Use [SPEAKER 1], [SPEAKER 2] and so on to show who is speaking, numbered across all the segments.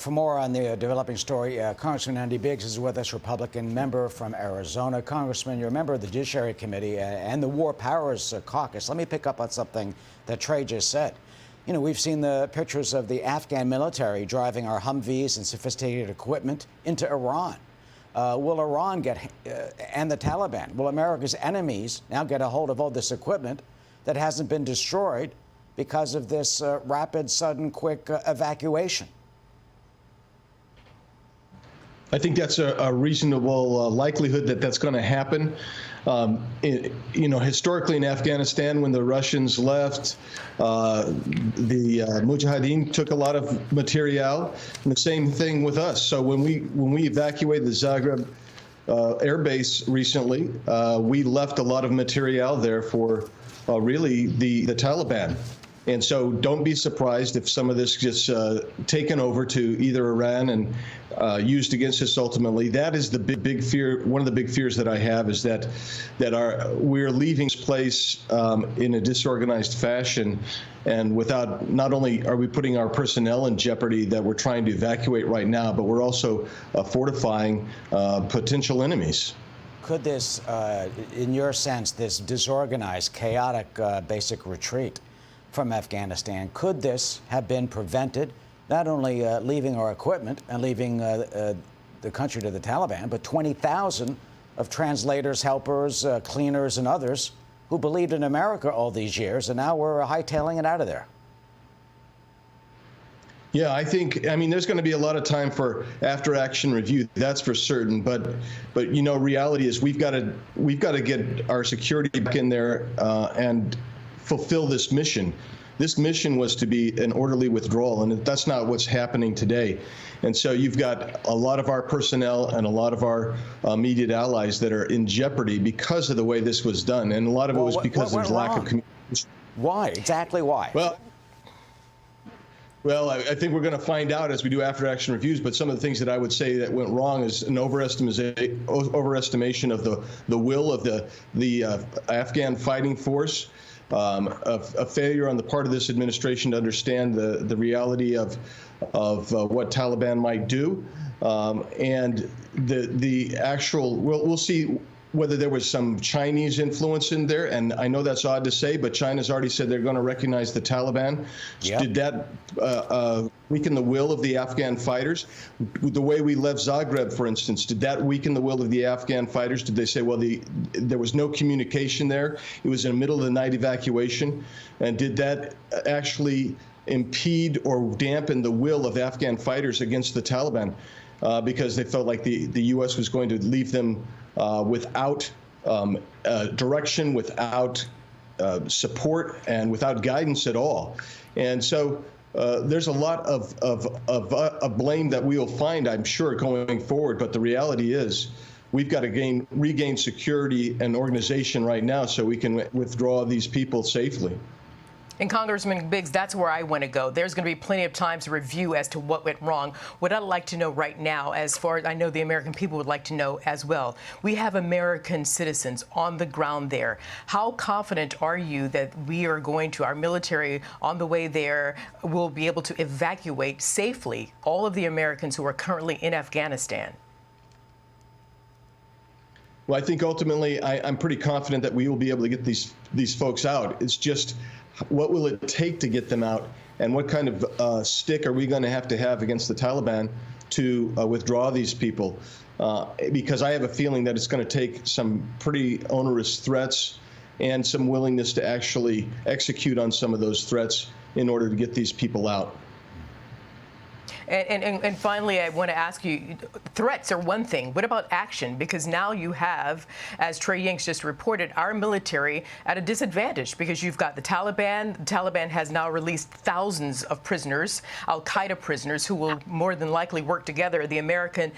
[SPEAKER 1] For more on the developing story, Congressman Andy Biggs is with us, Republican member from Arizona. Congressman, you're a member of the Judiciary Committee and the War Powers Caucus. Let me pick up on something that Trey just said. You know, we've seen the pictures of the Afghan military driving our Humvees and sophisticated equipment into Iran. Will Iran and the Taliban, will America's enemies now get a hold of all this equipment that hasn't been destroyed because of this rapid, sudden, quick evacuation?
[SPEAKER 2] I think that's a reasonable likelihood that that's going to happen. Historically in Afghanistan, when the Russians left, the Mujahideen took a lot of material, and the same thing with us. So when we evacuated the Zagreb air base recently, we left a lot of material there for really the Taliban. And so don't be surprised if some of this gets taken over to either Iran and used against us ultimately. That is the big fear. One of the big fears that I have is that we're leaving this place in a disorganized fashion, and without, not only are we putting our personnel in jeopardy that we're trying to evacuate right now, but we're also fortifying potential enemies.
[SPEAKER 1] Could this, in your sense, this disorganized, chaotic basic retreat from Afghanistan, could this have been prevented, not only leaving our equipment and leaving the country to the Taliban, but 20,000 of translators, helpers, cleaners, and others who believed in America all these years, and now we're hightailing it out of there?
[SPEAKER 2] Yeah, I mean, there's going to be a lot of time for after-action review. That's for certain. But reality is we've got to get our security back in there and fulfill this mission. This mission was to be an orderly withdrawal, and that's not what's happening today. And so you've got a lot of our personnel and a lot of our immediate allies that are in jeopardy because of the way this was done. And a lot of it was because there's lack of communication.
[SPEAKER 1] Why? Exactly why?
[SPEAKER 2] Well, I think we're going to find out as we do after-action reviews, but some of the things that I would say that went wrong is an overestimation of the will of the Afghan fighting force, a failure on the part of this administration to understand the reality of what Taliban might do, and the actual. We'll see whether there was some Chinese influence in there, and I know that's odd to say, but China's already said they're going to recognize the Taliban. Yep. Did that weaken the will of the Afghan fighters? The way we left Zagreb, for instance, did that weaken the will of the Afghan fighters? Did they say, well, there was no communication there, it was in the middle of the night evacuation, and did that actually impede or dampen the will of Afghan fighters against the Taliban? Because they felt like the U.S. was going to leave them without direction, without support, and without guidance at all. And so there's a lot of blame that we will find, I'm sure, going forward. But the reality is we've got to regain security and organization right now so we can withdraw these people safely.
[SPEAKER 3] And Congressman Biggs, that's where I want to go. There's going to be plenty of time to review as to what went wrong. What I'd like to know right now, as far as I know the American people would like to know as well, we have American citizens on the ground there. How confident are you that we are going to, our military on the way there, will be able to evacuate safely all of the Americans who are currently in Afghanistan?
[SPEAKER 2] Well, I think ultimately I'm pretty confident that we will be able to get these folks out. It's just, what will it take to get them out, and what kind of stick are we going to have against the Taliban to withdraw these people? Because I have a feeling that it's going to take some pretty onerous threats and some willingness to actually execute on some of those threats in order to get these people out.
[SPEAKER 3] And finally, I want to ask you, threats are one thing. What about action? Because now you have, as Trey Yanks just reported, our military at a disadvantage because you've got the Taliban. The Taliban has now released thousands of prisoners, al-Qaeda prisoners, who will more than likely work together. America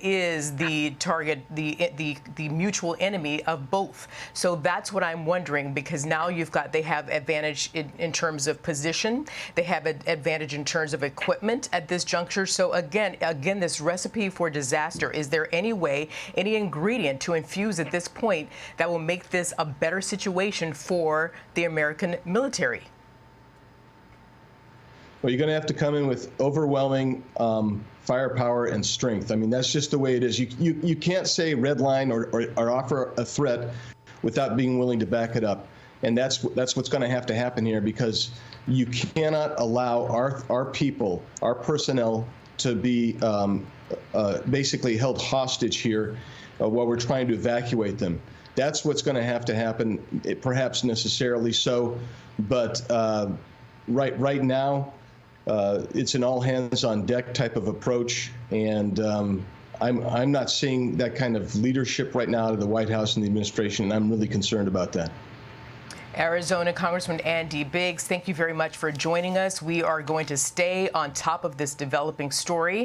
[SPEAKER 3] is the target, the mutual enemy of both. So that's what I'm wondering, because now they have advantage in terms of position. They have an advantage in terms of equipment at this juncture. So again, this recipe for disaster, is there any way, any ingredient to infuse at this point that will make this a better situation for the American military?
[SPEAKER 2] Well, you're going to have to come in with overwhelming firepower and strength. I mean, that's just the way it is. You can't say red line or offer a threat without being willing to back it up. And that's what's going to happen here, because you cannot allow our people, our personnel, to be basically held hostage here while we're trying to evacuate them. That's what's going to happen, perhaps necessarily so. But right now, it's an all hands on deck type of approach, and I'm not seeing that kind of leadership right now out of the White House and the administration, and I'm really concerned about that.
[SPEAKER 3] Arizona Congressman Andy Biggs, thank you very much for joining us. We are going to stay on top of this developing story.